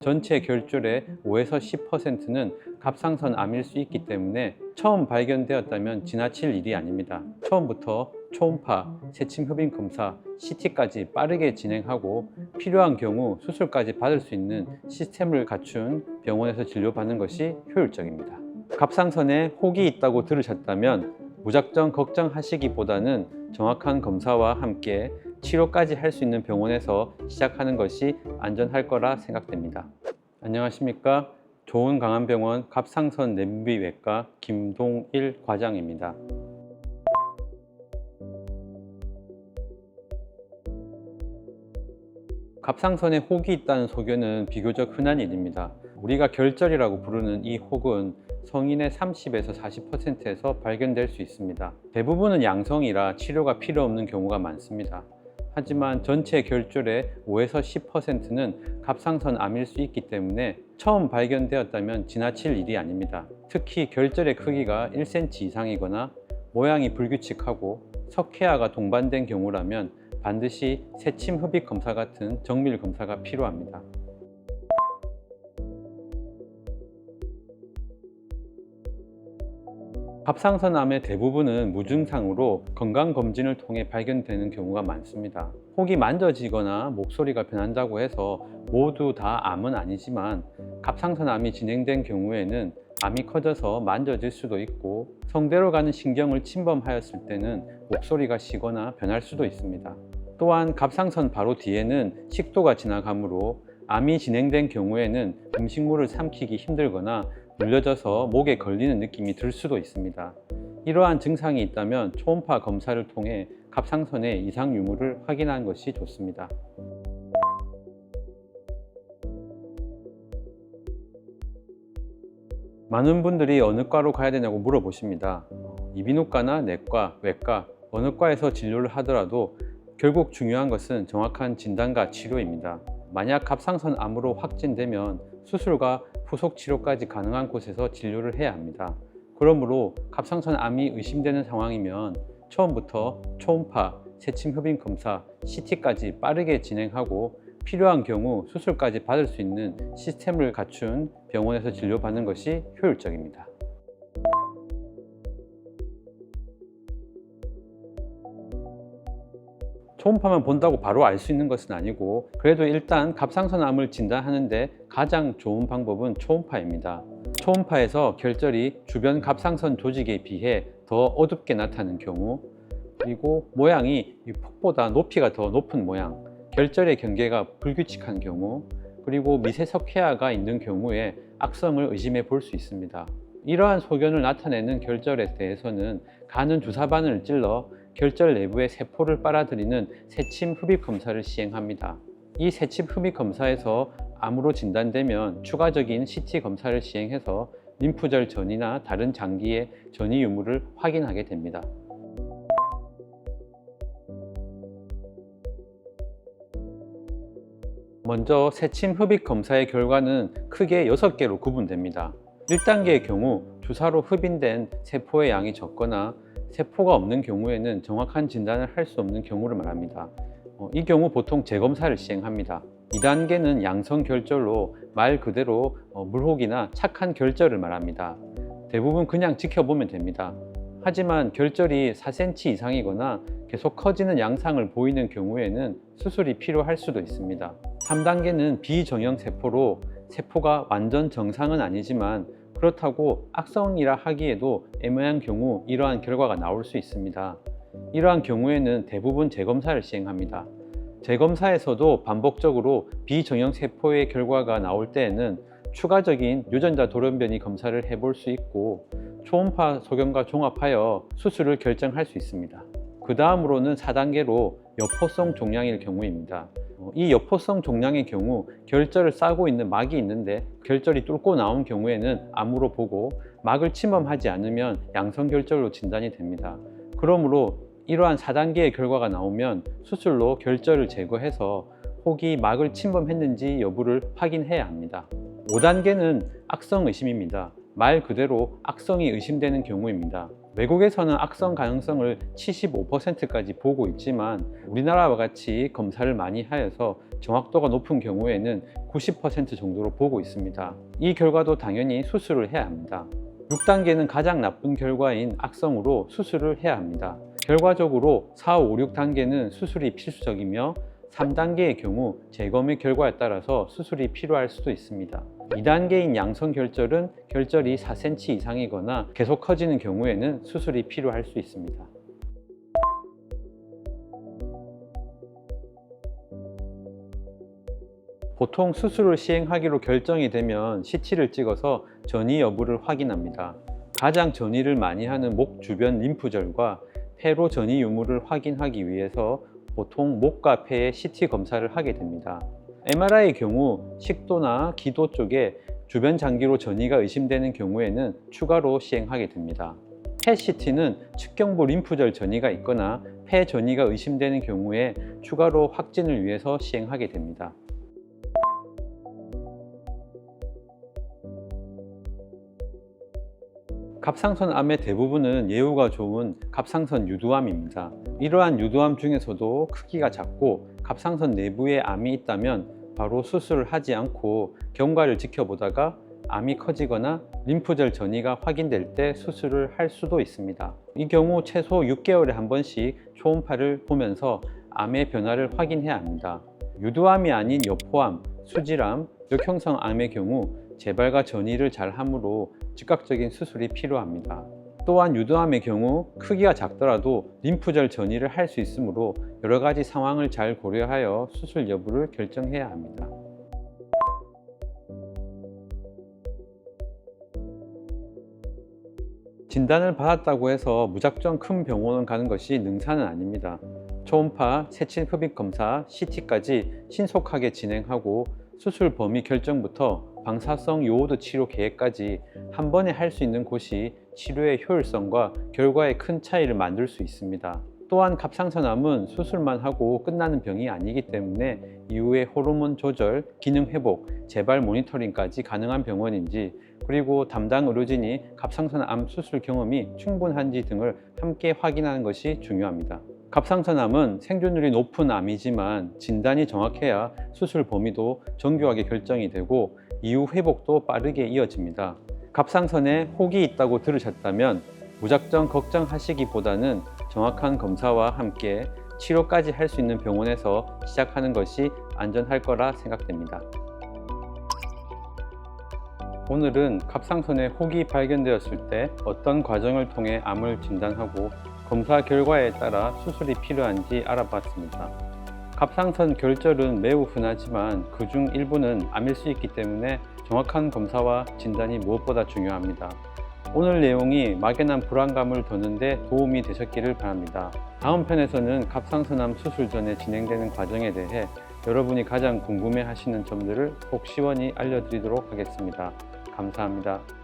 전체 결절의 5에서 10%는 갑상선 암일 수 있기 때문에 처음 발견되었다면 지나칠 일이 아닙니다. 처음부터 초음파, 세침흡입 검사, CT까지 빠르게 진행하고 필요한 경우 수술까지 받을 수 있는 시스템을 갖춘 병원에서 진료받는 것이 효율적입니다. 갑상선에 혹이 있다고 들으셨다면 무작정 걱정하시기보다는 정확한 검사와 함께 치료까지 할 수 있는 병원에서 시작하는 것이 안전할 거라 생각됩니다. 안녕하십니까? 좋은 강한병원 갑상선 내분비외과 김동일 과장입니다. 갑상선에 혹이 있다는 소견은 비교적 흔한 일입니다. 우리가 결절이라고 부르는 이 혹은 성인의 30에서 40%에서 발견될 수 있습니다. 대부분은 양성이라 치료가 필요 없는 경우가 많습니다. 하지만 전체 결절의 5에서 10%는 갑상선 암일 수 있기 때문에 처음 발견되었다면 지나칠 일이 아닙니다. 특히 결절의 크기가 1cm 이상이거나 모양이 불규칙하고 석회화가 동반된 경우라면 반드시 세침흡입 검사 같은 정밀 검사가 필요합니다. 갑상선 암의 대부분은 무증상으로 건강검진을 통해 발견되는 경우가 많습니다. 혹이 만져지거나 목소리가 변한다고 해서 모두 다 암은 아니지만 갑상선 암이 진행된 경우에는 암이 커져서 만져질 수도 있고 성대로 가는 신경을 침범하였을 때는 목소리가 쉬거나 변할 수도 있습니다. 또한 갑상선 바로 뒤에는 식도가 지나가므로 암이 진행된 경우에는 음식물을 삼키기 힘들거나 눌려져서 목에 걸리는 느낌이 들 수도 있습니다. 이러한 증상이 있다면 초음파 검사를 통해 갑상선의 이상 유무를 확인하는 것이 좋습니다. 많은 분들이 어느 과로 가야 되냐고 물어보십니다. 이비인후과나 내과, 외과 어느 과에서 진료를 하더라도 결국 중요한 것은 정확한 진단과 치료입니다. 만약 갑상선 암으로 확진되면 수술과 후속 치료까지 가능한 곳에서 진료를 해야 합니다. 그러므로 갑상선 암이 의심되는 상황이면 처음부터 초음파, 세침흡입 검사, CT까지 빠르게 진행하고 필요한 경우 수술까지 받을 수 있는 시스템을 갖춘 병원에서 진료받는 것이 효율적입니다. 초음파만 본다고 바로 알 수 있는 것은 아니고 그래도 일단 갑상선 암을 진단하는데 가장 좋은 방법은 초음파입니다. 초음파에서 결절이 주변 갑상선 조직에 비해 더 어둡게 나타나는 경우, 그리고 모양이 이 폭보다 높이가 더 높은 모양, 결절의 경계가 불규칙한 경우, 그리고 미세 석회화가 있는 경우에 악성을 의심해 볼 수 있습니다. 이러한 소견을 나타내는 결절에 대해서는 가는 주사바늘을 찔러 결절 내부의 세포를 빨아들이는 세침흡입 검사를 시행합니다. 이 세침흡입 검사에서 암으로 진단되면 추가적인 CT 검사를 시행해서 림프절 전이나 다른 장기의 전이 유무를 확인하게 됩니다. 먼저 세침흡입 검사의 결과는 크게 6개로 구분됩니다. 1단계의 경우 주사로 흡인된 세포의 양이 적거나 세포가 없는 경우에는 정확한 진단을 할 수 없는 경우를 말합니다. 이 경우 보통 재검사를 시행합니다. 2단계는 양성 결절로 말 그대로 물혹이나 착한 결절을 말합니다. 대부분 그냥 지켜보면 됩니다. 하지만 결절이 4cm 이상이거나 계속 커지는 양상을 보이는 경우에는 수술이 필요할 수도 있습니다. 3단계는 비정형 세포로 세포가 완전 정상은 아니지만 그렇다고 악성이라 하기에도 애매한 경우 이러한 결과가 나올 수 있습니다. 이러한 경우에는 대부분 재검사를 시행합니다. 재검사에서도 반복적으로 비정형 세포의 결과가 나올 때에는 추가적인 유전자 돌연변이 검사를 해볼 수 있고 초음파 소견과 종합하여 수술을 결정할 수 있습니다. 그 다음으로는 4단계로 여포성 종양일 경우입니다. 이 여포성 종양의 경우 결절을 싸고 있는 막이 있는데 결절이 뚫고 나온 경우에는 암으로 보고 막을 침범하지 않으면 양성 결절로 진단이 됩니다. 그러므로 이러한 4단계의 결과가 나오면 수술로 결절을 제거해서 혹이 막을 침범했는지 여부를 확인해야 합니다. 5단계는 악성 의심입니다. 말 그대로 악성이 의심되는 경우입니다. 외국에서는 악성 가능성을 75%까지 보고 있지만 우리나라와 같이 검사를 많이 하여서 정확도가 높은 경우에는 90% 정도로 보고 있습니다. 이 결과도 당연히 수술을 해야 합니다. 6단계는 가장 나쁜 결과인 악성으로 수술을 해야 합니다. 결과적으로 4, 5, 6단계는 수술이 필수적이며 3단계의 경우 재검의 결과에 따라서 수술이 필요할 수도 있습니다. 2단계인 양성 결절은 결절이 4cm 이상이거나 계속 커지는 경우에는 수술이 필요할 수 있습니다. 보통 수술을 시행하기로 결정이 되면 CT를 찍어서 전이 여부를 확인합니다. 가장 전이를 많이 하는 목 주변 림프절과 폐로 전이 유무를 확인하기 위해서 보통 목과 폐의 CT 검사를 하게 됩니다. MRI의 경우 식도나 기도 쪽에 주변 장기로 전이가 의심되는 경우에는 추가로 시행하게 됩니다. PET-CT는 측경부 림프절 전이가 있거나 폐 전이가 의심되는 경우에 추가로 확진을 위해서 시행하게 됩니다. 갑상선 암의 대부분은 예후가 좋은 갑상선 유두암입니다. 이러한 유두암 중에서도 크기가 작고 갑상선 내부에 암이 있다면 바로 수술을 하지 않고 경과를 지켜보다가 암이 커지거나 림프절 전이가 확인될 때 수술을 할 수도 있습니다. 이 경우 최소 6개월에 한 번씩 초음파를 보면서 암의 변화를 확인해야 합니다. 유두암이 아닌 여포암, 수질암, 역형성 암의 경우 재발과 전이를 잘 하므로 즉각적인 수술이 필요합니다. 또한 유두암의 경우 크기가 작더라도 림프절 전이를 할 수 있으므로 여러 가지 상황을 잘 고려하여 수술 여부를 결정해야 합니다. 진단을 받았다고 해서 무작정 큰 병원을 가는 것이 능사는 아닙니다. 초음파, 세친 흡입 검사, CT까지 신속하게 진행하고 수술 범위 결정부터 방사성 요오드 치료 계획까지 한 번에 할 수 있는 곳이 치료의 효율성과 결과에 큰 차이를 만들 수 있습니다. 또한 갑상선암은 수술만 하고 끝나는 병이 아니기 때문에 이후에 호르몬 조절, 기능 회복, 재발 모니터링까지 가능한 병원인지, 그리고 담당 의료진이 갑상선암 수술 경험이 충분한지 등을 함께 확인하는 것이 중요합니다. 갑상선암은 생존율이 높은 암이지만 진단이 정확해야 수술 범위도 정교하게 결정이 되고 이후 회복도 빠르게 이어집니다. 갑상선에 혹이 있다고 들으셨다면 무작정 걱정하시기보다는 정확한 검사와 함께 치료까지 할 수 있는 병원에서 시작하는 것이 안전할 거라 생각됩니다. 오늘은 갑상선에 혹이 발견되었을 때 어떤 과정을 통해 암을 진단하고 검사 결과에 따라 수술이 필요한지 알아봤습니다. 갑상선 결절은 매우 흔하지만 그중 일부는 암일 수 있기 때문에 정확한 검사와 진단이 무엇보다 중요합니다. 오늘 내용이 막연한 불안감을 덜는데 도움이 되셨기를 바랍니다. 다음 편에서는 갑상선암 수술 전에 진행되는 과정에 대해 여러분이 가장 궁금해 하시는 점들을 꼭 시원히 알려드리도록 하겠습니다. 감사합니다.